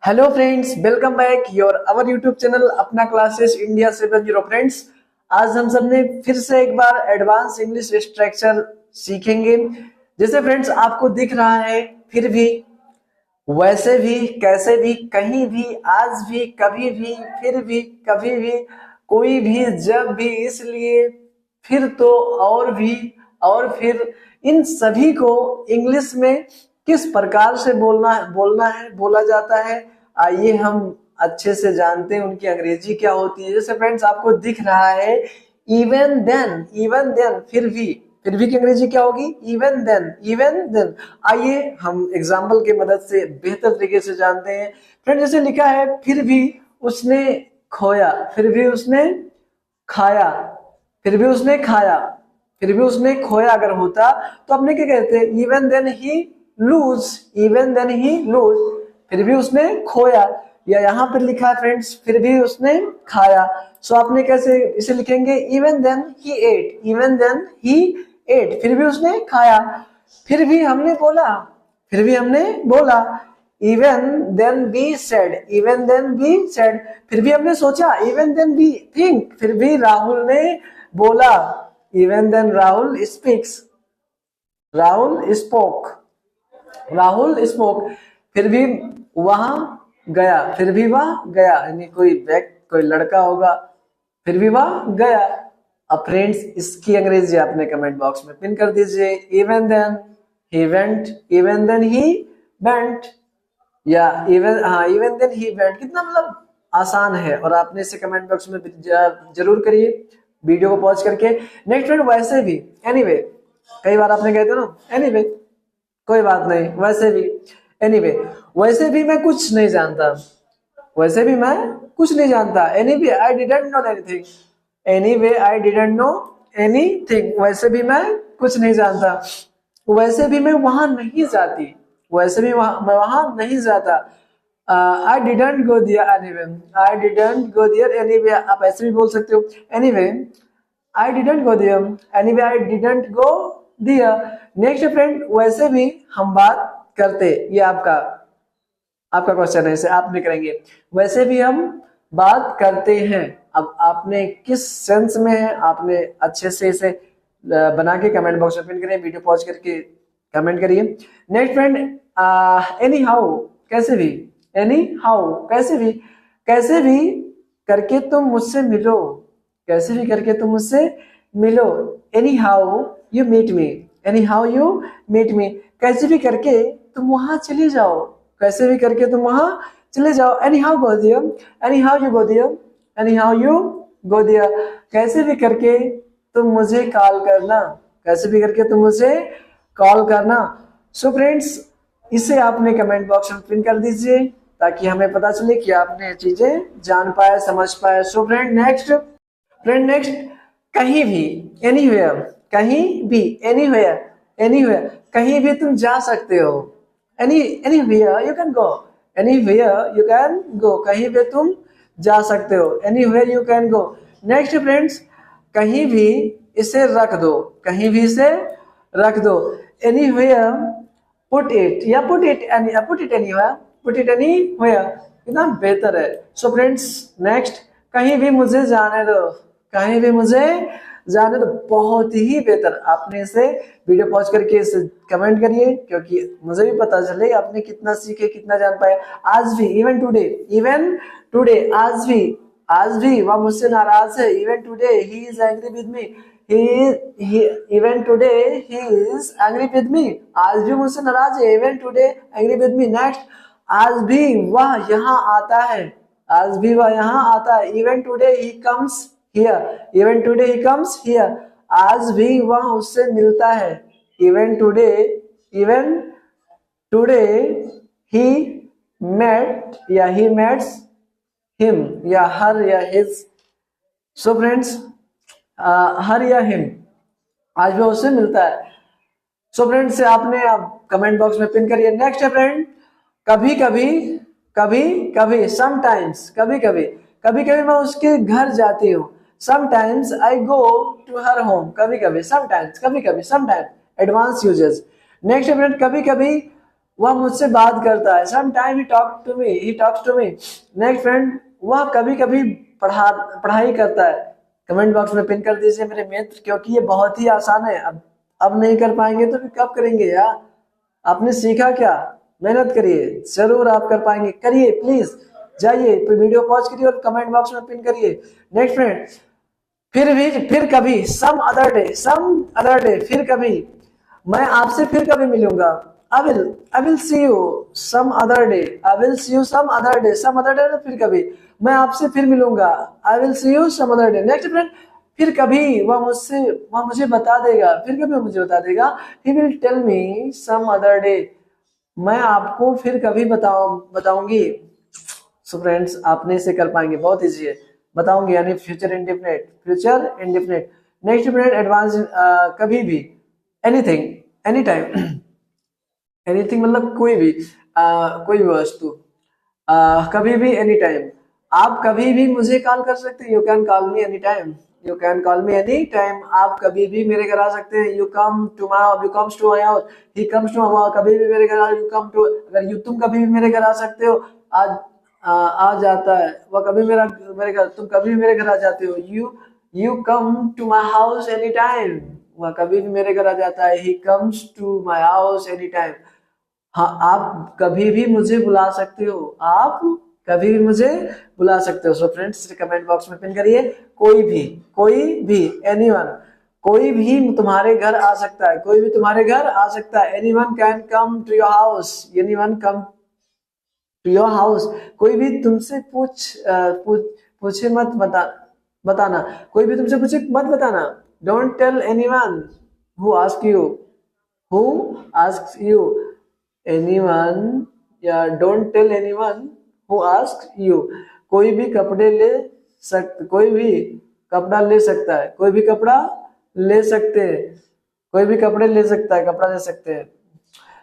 Hello friends, welcome back your our YouTube channel अपना classes India 70। Friends, आज हम सब ने फिर से एक बार एडवांस इंग्लिश स्ट्रक्चर सीखेंगे। जैसे फ्रेंड्स आपको दिख रहा है, फिर भी, वैसे भी, कैसे भी, कहीं भी, आज भी, कभी भी, फिर भी, कभी भी, कोई भी, जब भी, इसलिए, फिर तो, और भी, और फिर, इन सभी को इंग्लिश में किस प्रकार से बोला जाता है। आइए हम अच्छे से जानते हैं उनकी अंग्रेजी क्या होती है। जैसे फ्रेंड्स आपको दिख रहा है इवन देन, फिर भी की अंग्रेजी क्या होगी? Even then. आइए हम एग्जाम्पल की मदद से बेहतर तरीके से जानते हैं। फ्रेंड जैसे लिखा है, फिर भी उसने खोया, फिर भी उसने खाया, फिर भी उसने खाया, फिर भी उसने खोया अगर होता तो अपने क्या कहते हैं? Even then he lose, even then he lose, फिर भी उसने खोया। या यहाँ पर लिखा है फ्रेंड्स, फिर भी उसने खाया। सो आपने कैसे इसे लिखेंगे? Even then he ate, even then he ate, फिर भी उसने खाया। फिर भी हमने बोला, फिर भी हमने बोला। Even then we said, even then we said, फिर भी हमने सोचा। इवन देन बी थिंक, फिर भी राहुल ने बोला। Even then Rahul speaks, Rahul spoke, Rahul spoke, फिर भी वहां गया, फिर भी वह गया, यानी कोई व्यक्ति, कोई लड़का होगा, फिर भी वह गया। अब फ्रेंड्स इसकी अंग्रेजी आपने कमेंट बॉक्स में पिन कर दीजिए। Even then he went, even then he went, या इवन देन ही वेंट, कितना मतलब आसान है। और आपने इसे कमेंट बॉक्स में जरूर करिए वीडियो को पॉज करके। नेक्स्ट फ्रेंड, वैसे भी, एनीवे, कई बार आपने कहते ना, एनीवे, कोई बात नहीं, वैसे भी, एनीवे, वैसे भी मैं कुछ नहीं जानता, वैसे भी मैं कुछ नहीं जानता। Anyway I didn't know anything, anyway I didn't know anything, वैसे भी मैं कुछ नहीं जानता। वैसे भी मैं वहां नहीं जाती, वैसे भी मैं वहां नहीं जाता। I didn't go there anyway, I didn't go there anyway, आप ऐसे भी बोल सकते हो। Anyway I didn't go there, anyway I didn't go there. Next friend, वैसे भी हम बात करते, ये आपका आपका क्वेश्चन है, इसे आप भी करेंगे। वैसे भी हम बात करते हैं। अब आपने किस सेंस में है, आपने अच्छे से इसे बना के कमेंट बॉक्स में पिन करिए, वीडियो पॉज करके कमेंट करिए। नेक्स्ट फ्रेंड, एनी हाउ, कैसे भी, एनी हाउ, कैसे भी करके तुम मुझसे मिलो, कैसे भी करके तुम मुझसे मिलो। Anyhow you meet me, anyhow you meet me, कैसे भी करके तुम वहां चले जाओ, कैसे भी करके तुम वहां चले जाओ। Anyhow go there, anyhow you go there, anyhow you go there, कैसे भी करके तुम मुझे कॉल करना, कैसे भी करके तुम मुझे कॉल करना। सो फ्रेंड्स इसे आपने कमेंट बॉक्स में पिन कर दीजिए ताकि हमें पता चले कि आपने चीजें जान पाए, समझ पाए। सो फ्रेंड नेक्स्ट, कहीं भी, एनीवेयर, कहीं भी, एनीवेयर, कहीं भी तुम जा सकते हो। Anywhere you can go, anywhere you can go, कहीं भी तुम जा सकते हो। Anywhere you can go. Next friends, कहीं भी इसे रख दो, कहीं भी इसे रख दो। एनीवेयर पुट इट, या put it anywhere, put it anywhere, कितना बेहतर है। सो फ्रेंड्स नेक्स्ट, कहीं भी मुझे जाने दो, कहीं भी मुझे जाने दो, बहुत ही बेहतर। आपने इसे वीडियो पॉज करके इसे कमेंट करिए क्योंकि मुझे भी पता चले आपने कितना सीखे, कितना जान पाए। आज भी, इवन टुडे, आज भी वह मुझसे नाराज है। Even today he is angry with me, even today he is angry with me, आज भी मुझसे नाराज है। Even today angry with me. Next, आज भी वह यहाँ आता है, आज भी वह यहाँ आता है। Even today he comes here, even today he comes here, आज भी वह उससे मिलता है। इवन टुडे ही मेट, या ही मेट्स हिम, या हर, या हिज। सो फ्रेंड्स हर या हिम, आज भी उससे मिलता है। सो फ्रेंड्स आपने अब कमेंट बॉक्स में पिन करिए। नेक्स्ट है फ्रेंड, कभी कभी, कभी कभी, समटाइम्स, कभी कभी, कभी कभी मैं उसके घर जाती हूँ। Sometimes I go to her home, कभी कभी, समटाइम्स, कभी कभी, sometimes, advance uses. Next friend, कभी कभी वह मुझसे बात करता है। Some time he talks to me. Next friend, वह कभी कभी पढ़ाई करता है। कमेंट बॉक्स में पिन कर दीजिए मेरे मित्र, क्योंकि ये बहुत ही आसान है। अब नहीं कर पाएंगे तो फिर कब करेंगे यार। आपने सीखा क्या? मेहनत करिए, जरूर आप कर पाएंगे। करिए प्लीज, जाइए तो वीडियो पॉज करिए और कमेंट बॉक्स में पिन करिए। नेक्स्ट फ्रेंड, फिर कभी, सम अदर डे, फिर कभी, मैं आपसे फिर कभी मिलूंगा। I will see you some other day. I will see you some other day. Some other day फिर कभी, मैं आपसे फिर मिलूंगा। I will see you some other day. Next friend, फिर कभी वह मुझे बता देगा। फिर कभी वह मुझे बता देगा। He will tell me some other day. मैं आपको फिर कभी बताऊंगी। सो फ्रेंड्स, आपने इसे कर पाएंगे, बहुत इजी है। बताऊंगी यानी future indefinite. Next friend, advance, कभी भी, एनीथिंग, एनी टाइम। एनीथिंग मतलब कोई भी वस्तु, कभी भी, एनी टाइम। आप कभी भी मुझे कॉल कर सकते हैं। You can call me any time. You can call me any time. आप कभी भी मेरे घर आ सकते हैं। You comes to my house. He comes to my, कभी भी मेरे घर आ, यू कम टू, अगर तुम कभी भी मेरे घर आ सकते हो। आज आ जाता है। वह कभी मेरे घर, तुम कभी भी मेरे घर आ जाते हो। You come to my house any time. वह कभी भी मेरे घर आ जाता है। He comes to my house any time. हाँ, आप कभी भी मुझे बुला सकते हो। आप कभी भी मुझे बुला सकते हो। सो फ्रेंड्स, कमेंट बॉक्स में पिन करिए। कोई भी, एनीवन, कोई भी तुम्हारे घर आ सकता है। कोई भी तुम्हारे घर आ सकता है। Anyone can come to your house. Anyone come to your house. कोई भी तुमसे पूछे मत बताना। कोई भी तुमसे पूछे मत बताना। Don't tell anyone who ask you, who ask you, anyone, या don't tell anyone who ask you. कोई भी कपड़ा ले सकता है। कोई भी कपड़ा ले सकते हैं। कोई भी कपड़े ले सकता है, कपड़ा ले सकते हैं।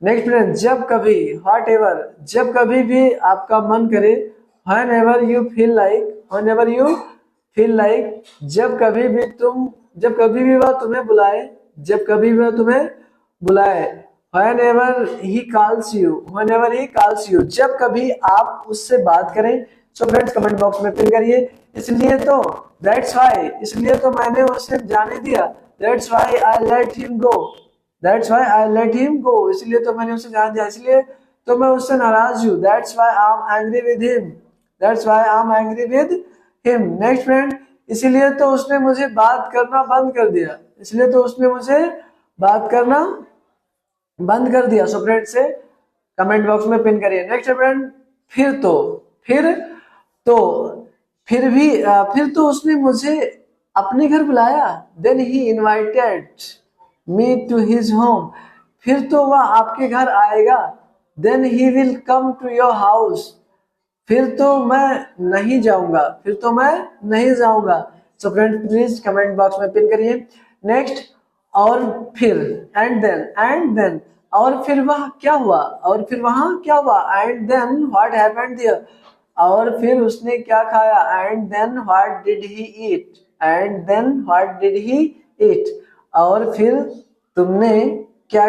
नेक्स्ट फ्रेंड, जब कभी, व्हाट एवर, जब कभी भी आपका मन करे। whenever you feel like, जब कभी भी वह तुम्हें बुलाए। जब कभी भी वह तुम्हें बुलाए। whenever he calls you, जब कभी आप उससे बात करें। सो फ्रेंड्स, कमेंट बॉक्स में पिन करिए। इसलिए तो, दैट्स वाई, इसलिए तो मैंने उसे जाने दिया। That's why I let him go. इसलिए तो मैंने उसे जान दिया। इसलिए तो मैं उससे नाराज हूँ। That's why I am angry with him. Next friend, इसलिए तो उसने मुझे बात करना बंद कर दिया। इसलिए तो उसने मुझे बात करना बंद कर दिया। सो फ्रेंड से कमेंट बॉक्स में पिन करिए। नेक्स्ट फ्रेंड, फिर तो, तो फिर तो उसने मुझे अपने घर बुलाया। Then he invited me to his home. फिर तो वह आपके घर आएगा। Then he will come to your house. फिर तो मैं नहीं जाऊंगा। So friend, please comment box में पिन करिए। नेक्स्ट, और फिर, एंड देन, और फिर वह क्या हुआ, और फिर वहां क्या हुआ। And then what happened there, और फिर उसने क्या खाया। And then what did he eat, और फिर तुमने क्या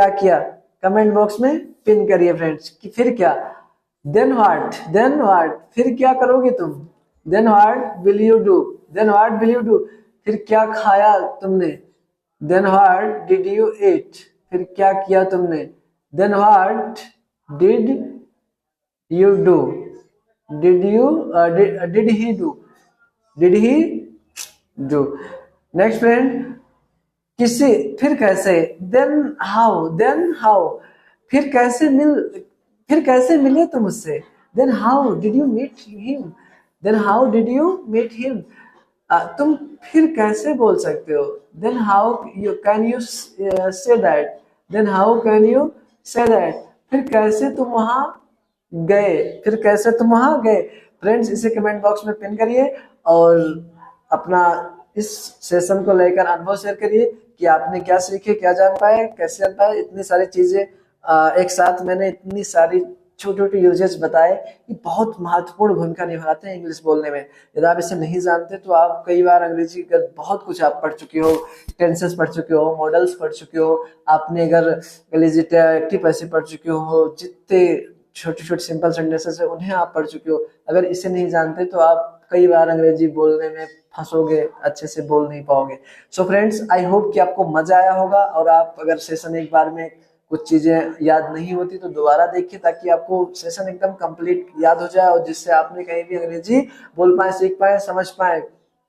किया। कमेंट बॉक्स में पिन करिए फ्रेंड्स कि फिर क्या। देन व्हाट, फिर क्या करोगे तुम। Then what will you do, फिर क्या खाया तुमने। Then what did you eat, फिर क्या किया तुमने। Then what did you do, did he do. Next friend, फिर कैसे। देन हाउ, फिर कैसे मिले तुम उससे। Then how did you meet him, तुम फिर कैसे बोल सकते हो। Then how can you say that, फिर कैसे तुम वहां गए। फ्रेंड्स, इसे कमेंट बॉक्स में पिन करिए और अपना इस सेशन को लेकर अनुभव शेयर करिए कि आपने क्या सीखे, क्या जान पाए, कैसे जान पाए। इतनी सारी चीजें एक साथ मैंने इतनी सारी छोटे छोटे यूजेस बताए, ये बहुत महत्वपूर्ण भूमिका निभाते हैं इंग्लिश बोलने में। यदि आप इसे नहीं जानते तो आप कई बार अंग्रेजी का बहुत कुछ आप पढ़ चुके हो, टेंसेस पढ़ चुके हो, मॉडल्स पढ़ चुके हो, आपने अगर एक्टिव पैसिव पढ़ चुके हो, जितने छोटे छोटे सिंपल सेंटेंसेस है उन्हें आप पढ़ चुके हो। अगर इसे नहीं जानते तो आप कई बार अंग्रेजी बोलने में फंसोगे, अच्छे से बोल नहीं पाओगे। सो फ्रेंड्स, आई होप कि आपको मजा आया होगा, और आप अगर सेशन एक बार में कुछ चीजें याद नहीं होती तो दोबारा देखिए, ताकि आपको सेशन एकदम कंप्लीट याद हो जाए और जिससे आपने कहीं भी अंग्रेजी बोल पाए, सीख पाए, समझ पाए।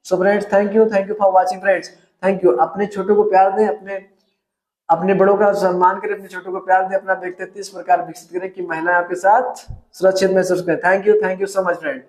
So friends, thank you for watching friends, thank you. अपने छोटों को प्यार दें, अपने अपने बड़ों का सम्मान करें, अपने छोटों को प्यार दें, अपना व्यक्तित्व इस प्रकार विकसित करें कि महिलाएं आपके साथ सुरक्षित महसूस करें। Thank you so much friend.